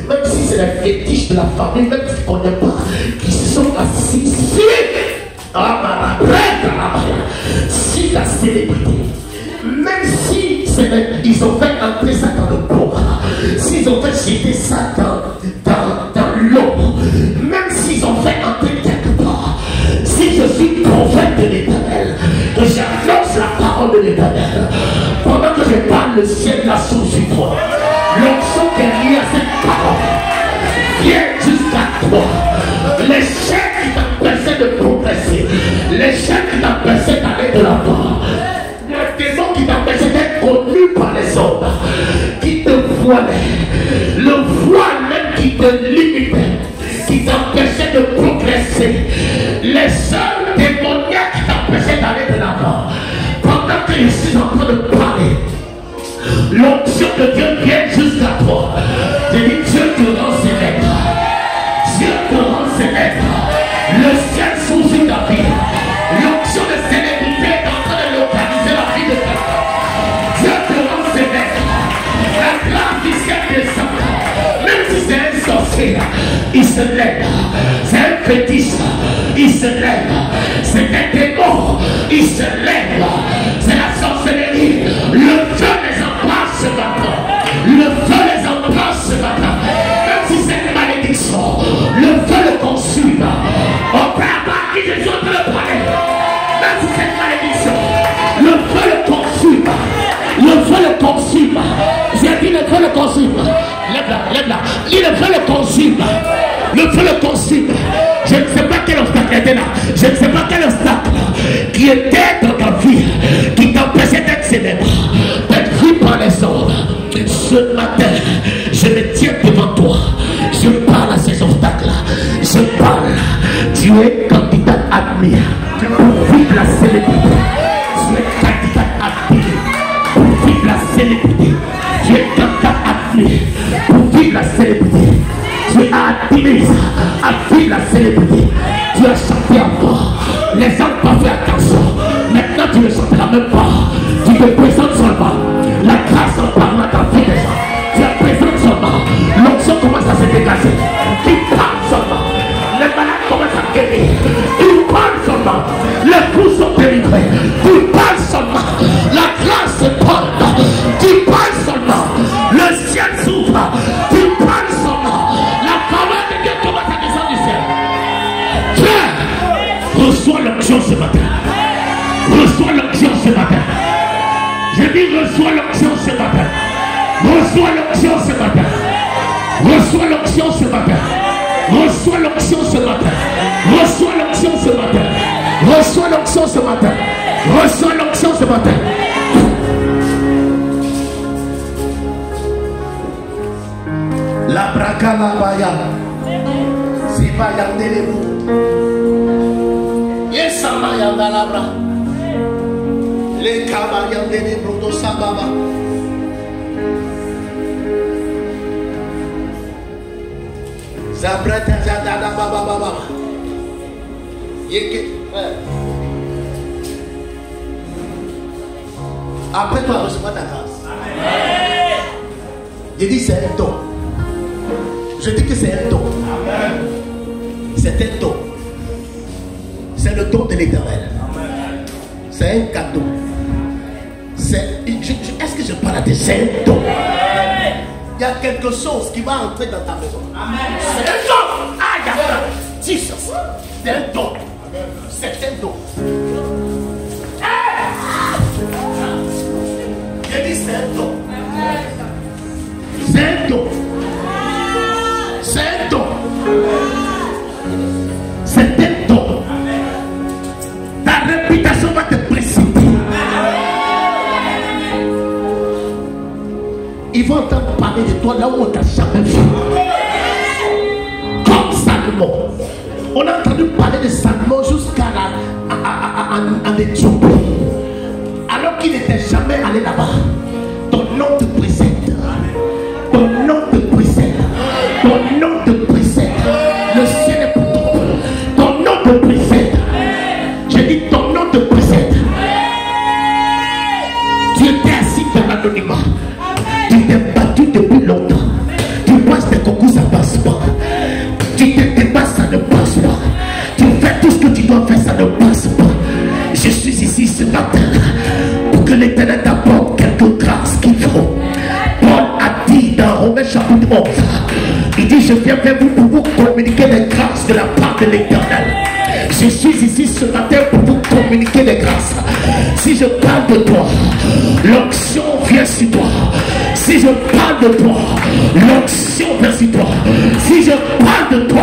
même si c'est la fétiche de la famille, même si on ne connaît pas, qui sont assis sur si la célébrité, même si ils ont fait entrer ça dans le corps, s'ils ont fait jeter ça dans l'eau, même s'ils ont fait entrer quelque part, si je suis prophète de l'Éternel, que j'annonce la parole de l'Éternel, pendant que je parle, le ciel la sous sur toi. L'onction qui est liée à cette parole vient jusqu'à toi. Les chaînes qui t'empêchaient de progresser, les chaînes qui t'empêchaient d'aller de l'avant, les démons qui t'empêchaient d'être connus par les hommes, qui te voilaient, le voile même qui te limitait, qui t'empêchait de progresser, les seuls démoniaques qui t'empêchaient d'aller de l'avant. Pendant que je suis en train de parler, l'onction de Dieu vient jusqu'à toi. Je dis, Dieu te rend célèbre. Dieu te rend célèbre. Le ciel sous ta vie. L'onction de célébrité est en train de localiser la vie de quelqu'un. Dieu te rend célèbre. La grâce du ciel descend. Même si c'est un sorcier, il se lève. C'est un fétiche, il se lève. C'est un démon, il se lève. C'est la sorcellerie. Le feu les embrasse ce matin. Le feu les embrasse ce matin. Même si c'est une malédiction, le feu le consume. On peut avoir qui je suis en train de parler. Même si c'est une malédiction, le feu le consume. Le feu le consume. J'ai dit le feu le consume. Lève-la, lève-la. Il le feu le consume. Le feu le consume. Je ne sais pas quel obstacle était là. Je ne sais pas quel obstacle qui était dans ta vie, qui t'empêchait d'être célèbre, d'être vu par les hommes. Ce matin, je me tiens devant toi. Je parle à ces es candidat admis pour vivre la célébrité. Tu es candidat admis pour vivre la célébrité. Tu es candidat admis pour vivre la célébrité. Tu es admis à vivre la célébrité. Tu as chanté encore. Les gens n'ont pas fait attention. Maintenant tu ne chanteras même pas. Tu te présentes seulement. La grâce en parlant dans la vie des gens. Tu te présentes seulement. L'onction commence à se dégager. Tu parles seulement. Les malades commencent à guérir. Tu parles seulement. Les coups sont délivrés. Tu parles seulement. La grâce se porte. Tu parles seulement. Le ciel s'ouvre. Tu parles seulement. La parole de Dieu commence à descendre du ciel. Tiens, reçois l'onction ce matin. Reçois l'onction ce matin. Je dis reçois l'onction ce matin. Reçois l'onction ce matin. Reçois l'onction ce matin. Reçois l'onction ce matin. Reçois l'onction ce matin. Reçois l'onction ce matin. Reçois l'onction ce matin. La braca la baya. Si baya delebou. Yes, baya dalabra. Les cabayans delebou do sababa. Zabrata zadada baba baba. Yeke. Après toi, reçois ta grâce. Amen. Je dis c'est un don. Je dis que c'est un don. Amen. C'est un don. C'est le don de l'Éternel. C'est un cadeau. Est-ce que je parle à des c'est un don? Il y a quelque chose qui va entrer dans ta maison. Amen. C'est un don. Ah, il y a Jesus. C'est un don. C'est un don. Je dis c'est un don. C'est un don. C'est un don. C'est un don. Ta réputation va te précipiter. Ils vont entendre parler de toi là où on t'a jamais vu. Comme Salomon. On a entendu parler de Salomon jusqu'à en Éthiopie. Alors qu'il n'était jamais allé là-bas. Ton nom te précède. Ton nom te précède. Ton nom te précède. Le ciel est pour toi. Ton nom te précède. J'ai dit ton nom te précède. Tu étais assis dans l'anonymat. Tu t'es battu depuis longtemps. Tu passes des concours, ça passe pas. Tu te débats, ça ne passe pas. Tu fais tout ce que tu dois faire, ça ne passe pas. Je suis ici ce matin pour que l'Éternel t'apporte quelques grâces qu'il faut. Paul a dit dans Romains chapitre 11, il dit je viens vers vous pour vous communiquer des grâces de la part de l'Éternel. Je suis ici ce matin pour vous communiquer des grâces. Si je parle de toi, l'onction vient sur toi. Si je parle de toi, l'onction vient sur toi. Si je parle de toi,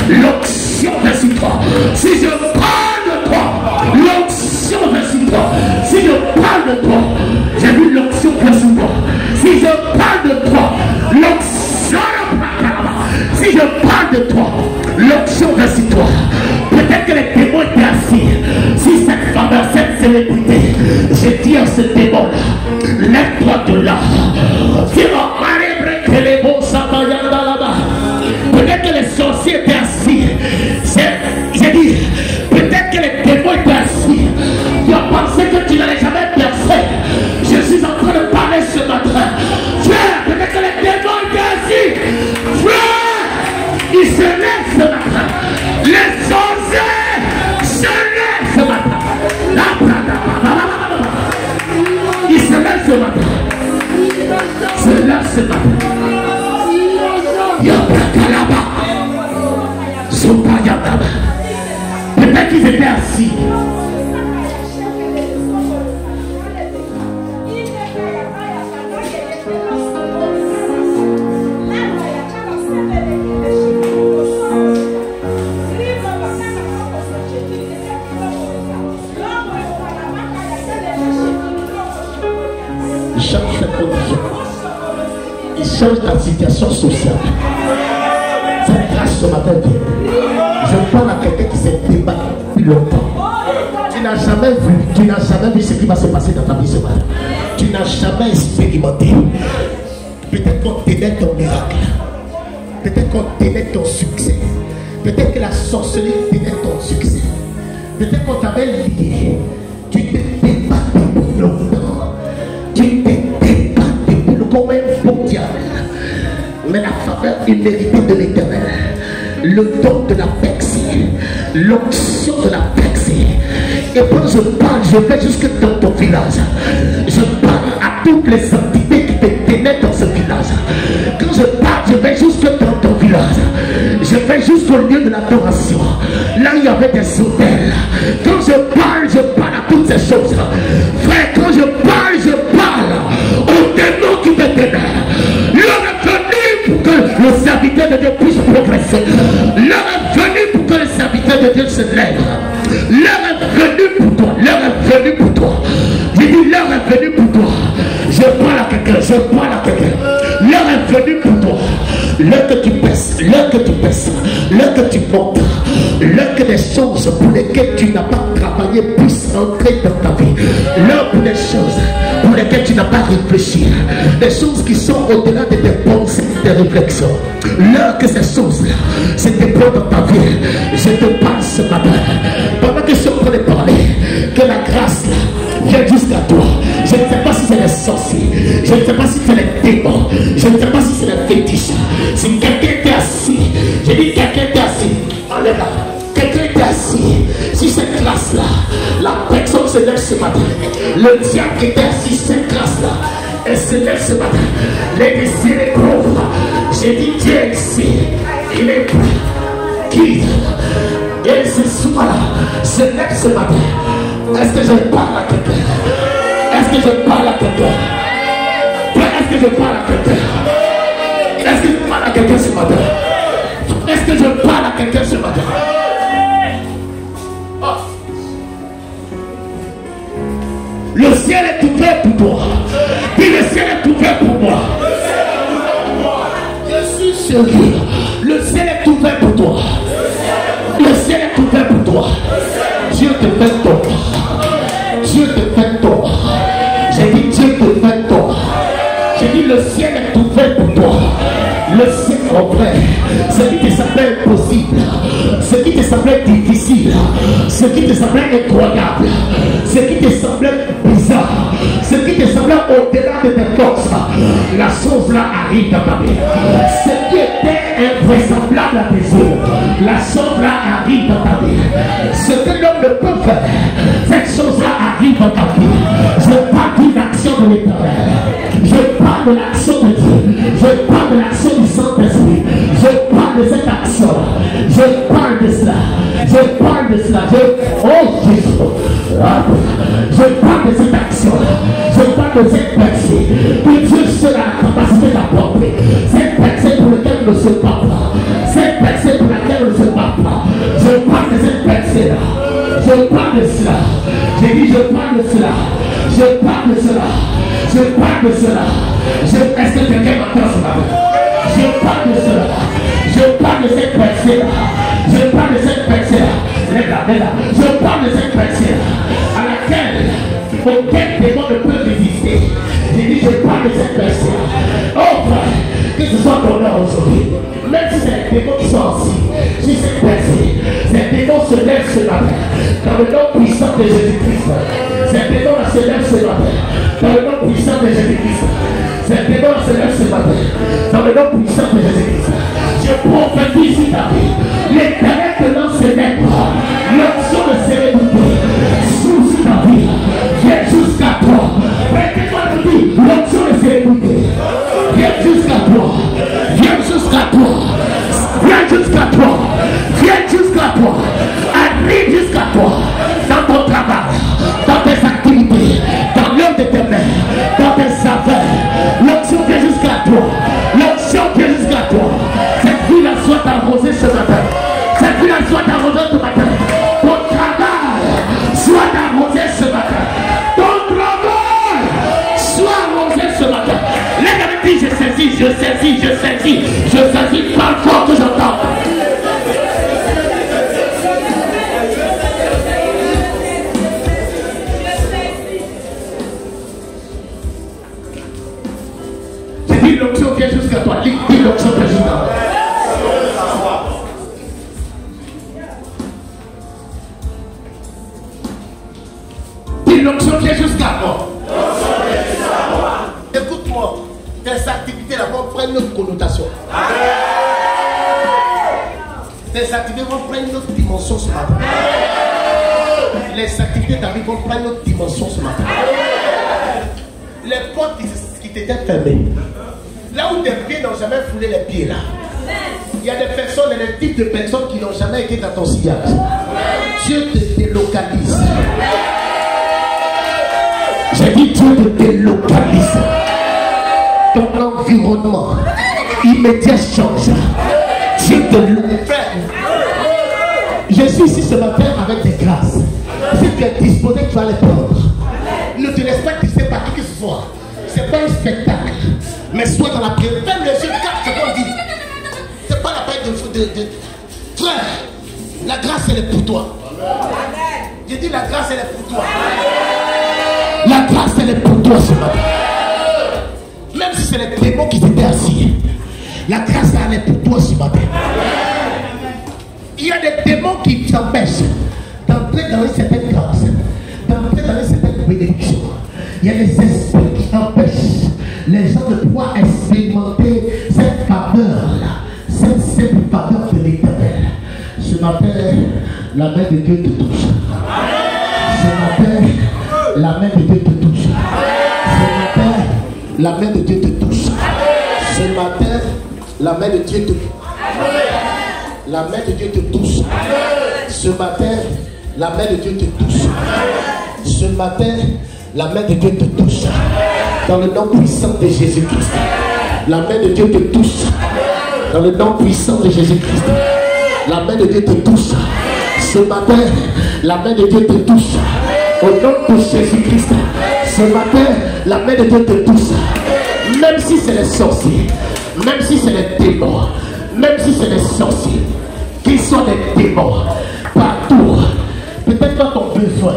l'onction vient sur toi. Si je parle de toi, l'onction vient sur toi. Si je parle de toi, j'ai vu l'onction vient sur toi. Si je parle de toi, l'onction. Si je parle de toi, l'onction vient sur toi. Peut-être que les démons étaient assis. Si cette femme a cette célébrité, je dis à ce démon, lève-toi de là. Peut-être que les sorciers étaient assis. J'ai dit, peut-être que les démons étaient assis. Tu as pensé que tu n'allais jamais percer. Je suis en train de parler ce matin. Frère, peut-être que les démons étaient assis. Frère, ils se lèvent ce matin. Les sorciers se lèvent ce matin. Ils se lèvent ce matin. Se lèvent ce matin. Peut-être qu'ils étaient assis. Il change sa condition. Il change ta situation sociale. Cette grâce ce matin, je parle à quelqu'un qui s'est longtemps. Tu n'as jamais vu ce qui va se passer dans ta vie ce matin. Tu n'as jamais expérimenté. Peut-être qu'on t'aidait ton miracle. Peut-être qu'on t'aidait ton succès. Peut-être que la sorcellerie t'aidait ton succès. Peut-être qu'on t'avait lié. Tu t'es débattu pour longtemps. Tu t'es débattu comme un bon diable. Mais la faveur imméritée de l'Éternel, le don de la percée, l'onction de la percée. Et quand je parle, je vais jusque dans ton village. Je parle à toutes les entités qui te tenaient dans ce village. Quand je parle, je vais jusque dans ton village. Je vais jusqu'au lieu de l'adoration. Là, il y avait des hôtels. Quand je parle à toutes ces choses. Frère, quand je parle aux démons qui te tenaient. L'heure est venue pour que le serviteur de Dieu puisse progresser. L'heure est venue pour que le serviteur de Dieu se lève. L'heure est venue pour toi. L'heure est venue pour toi. J'ai dit l'heure est venue pour toi. Je parle à quelqu'un. L'heure est venue pour toi. L'heure que tu baisses, l'heure que tu baisses, l'heure que tu montes, l'heure que des choses pour lesquelles tu n'as pas travaillé puissent entrer dans ta vie. L'heure pour des choses pour lesquelles tu n'as pas réfléchi. Des choses qui sont au-delà de tes pensées, tes réflexions. L'heure que ces choses-là se déploient dans ta vie. Je te parle ce matin. Pendant que je suis en train de parler, que la grâce là vient jusqu'à toi. Je ne sais pas si c'est les sorciers. Je ne sais pas si c'est les démons. Je ne sais pas si c'est les fétiches. Si quelqu'un était assis, j'ai dit quelqu'un était assis. Enlève là. Quelqu'un était assis. Si cette classe-là, la personne se lève ce matin. Le diable qui était assis, cette classe-là, elle se lève ce matin. Les désirs, les pauvres. J'ai dit Dieu est ici. Il est prêt. Qui et ce soir-là se lève ce matin. Est-ce que je parle à quelqu'un? Est-ce que je parle à quelqu'un? Est-ce que je parle à quelqu'un? Est-ce que je parle à quelqu'un ce matin? Est-ce que je parle à quelqu'un ce matin? Oh. Le ciel est ouvert pour toi. Dis le ciel est ouvert pour moi. Je suis sérieux. Le ciel est ouvert pour toi. Le ciel est ouvert pour toi. Dieu te fait tort. Dieu te fait tort. J'ai dit Dieu te fait tort. J'ai dit le ciel est ouvert pour toi. Le ciel est ouvert. Ce qui te semblait impossible, ce qui te semblait difficile, ce qui te semblait incroyable, ce qui te semblait bizarre, ce qui te semblait au-delà de tes forces, la chose là arrive dans ta vie. Ce qui était invraisemblable à tes yeux, la chose là arrive dans ta vie. Ce que l'homme ne peut faire, cette chose là arrive dans ta vie. Je parle d'une action de l'Éternel. Je parle de l'action de Dieu. Je parle de l'action du Saint-Esprit. Je parle de cette action. Je parle de cela. Je parle de cela. Oh Jésus. Je parle de cette action. Je parle de cette percée. Que Dieu sera la capacité d'apporter. Cette percée pour laquelle on ne se bat pas. Cette percée pour laquelle on ne se bat pas. Je parle de cette percée-là. Je parle de cela. J'ai dit je parle de cela. Je parle de cela. Je parle de cela. Est-ce que quelqu'un m'entend ce matin? Je parle de cela. Je parle de cette percée-là. Je parle de cette percée-là. Là. Je parle de cette percée-là à laquelle aucun démon ne peut résister. J'ai dit je parle de cette percée-là. Oh frère, que ce soit ton heure aujourd'hui. Même si c'est les démons qui sont assis sur cette percée, ces démons se lèvent ce matin dans le nom puissant de Jésus-Christ. Ces démons se lèvent ce matin dans le nom puissant de Jésus-Christ. Ces démons se lèvent ce matin dans le nom puissant de Jésus-Christ. Je prophétise ta vie. L'Éternel te lance ses lèvres. L'option de sérénité sous ta vie vient jusqu'à toi. Prêtez-moi de dire l'option de sérénité vient jusqu'à toi. Viens jusqu'à toi. Viens jusqu'à toi. Viens jusqu'à toi. Arrive jusqu'à toi. Dans ton travail, dans tes activités, dans l'œuvre de tes mains, dans tes affaires. L'option vient jusqu'à toi. L'option vient jusqu'à toi. Cette vie-là soit arrosée ce matin. Cette vie-là soit arrosée ce matin. Ton travail soit arrosé ce matin. Ton travail soit arrosé ce matin. Les gars me disent je saisis. Parle fort que j'entends. l'onction vient jusqu'à moi. Écoute-moi, tes activités là vont prendre une autre connotation. Tes activités vont prendre une autre dimension ce matin. Les activités de ta vie vont prendre une autre dimension ce matin. Les portes qui t'étaient fermées, là où tes pieds n'ont jamais foulé les pieds là, il y a des personnes et des types de personnes qui n'ont jamais été dans ton sillage. Dieu te délocalise. J'ai dit Dieu te délocalise. Ton environnement immédiat change. Dieu te délocalise. Je suis ici ce matin avec des grâces. Si tu es disposé, tu vas les prendre. Ne te laisse pas glisser par qui que ce soit. Ce n'est pas un spectacle. Mais sois dans la prière. Ferme les yeux, capte ce qu'on dit. Ce n'est pas la peine de... Frère, la grâce elle est pour toi. J'ai dit la grâce elle est pour toi. La grâce elle est pour toi ce matin. Même si c'est les démons qui t'étaient assis. La grâce elle est pour toi ce matin. Il y a des démons qui t'empêchent d'entrer dans une certaine grâce, d'entrer dans une certaine bénédiction. Il y a des esprits qui empêchent les gens de pouvoir expérimenter cette faveur-là, cette faveur de l'Éternel. Ce matin, la main de Dieu te touche. Ce matin, la main de Dieu te touche. Ce matin, la main de Dieu te touche. Ce matin, la main de Dieu te touche. La main de Dieu te touche. Ce matin, la main de Dieu te touche. Ce matin, la main de Dieu te touche. Dans le nom puissant de Jésus-Christ. La main de Dieu te touche. Dans le nom puissant de Jésus-Christ. La main de Dieu te touche. Ce matin, la main de Dieu te touche. Au nom de Jésus-Christ. Ce matin, la main de Dieu te touche. Même si c'est les sorciers, même si c'est les démons, même si c'est les sorciers, qu'ils soient des démons, partout. Peut-être pas ton besoin,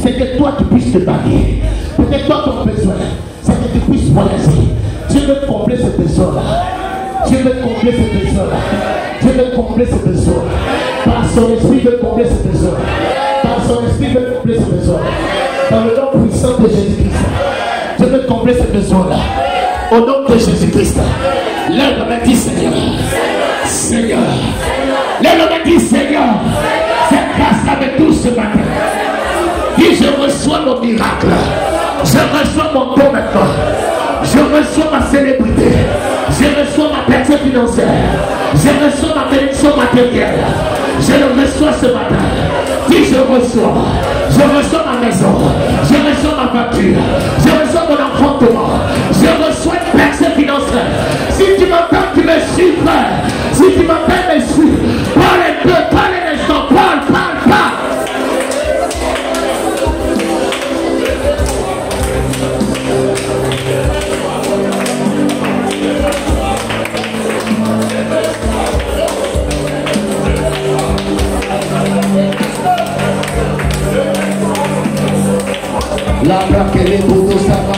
c'est que toi tu puisses te marier. Peut-être pas ton besoin, c'est que tu puisses voyager. Dieu veut combler ce besoin-là. Dieu veut combler ce besoin-là. Dieu veut combler ce besoin. Par son esprit, veut combler ce besoin. Par son esprit, veut combler ce besoin. Dans le nom puissant de Jésus-Christ, Dieu veut combler ce besoin-là. Au nom de Jésus-Christ, lève la main, dis Seigneur. Seigneur. Lève la main, dis Seigneur. Cette grâce avec nous ce matin. Dis je reçois mon miracle. Je reçois mon don maintenant. Je reçois ma célébrité. Je reçois ma personne financière. Je reçois ma bénédiction matérielle. Je le reçois ce matin. Dis je reçois. Je reçois ma maison. Je reçois ma voiture. Je reçois mon enfantement. Je reçois une personne financière. Si tu m'entends, tu me suis, frère. Si tu m'entends, me suis. Parle un peu, parle un instant. Parle, parle, parle. La plaque est les bouteaux, ça va.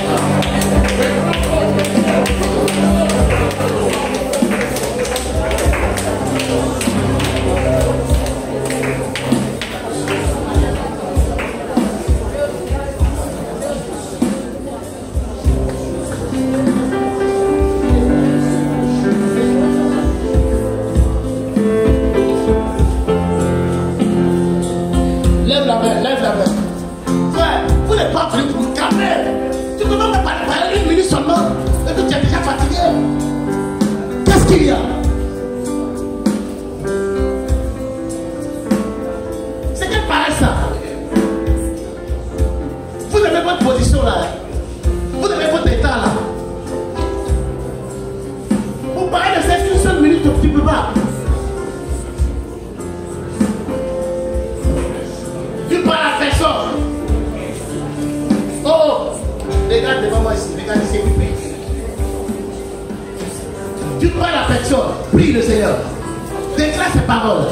Lève la main, lève la main. Frère, vous n'êtes pas venu pour nous calmer. Tu ne peux pas parler une minute seulement. Et que tu es déjà fatigué. Qu'est-ce qu'il y a? C'est quelle paresse ça? Vous avez votre position là. Vous avez votre état là. Vous parlez de cette une seule minute, tu ne peux pas. Tu parles à personne. Oh, regarde devant moi ici, regarde ici, prie. Tu parles à personne, prie le Seigneur. Déclare ses paroles.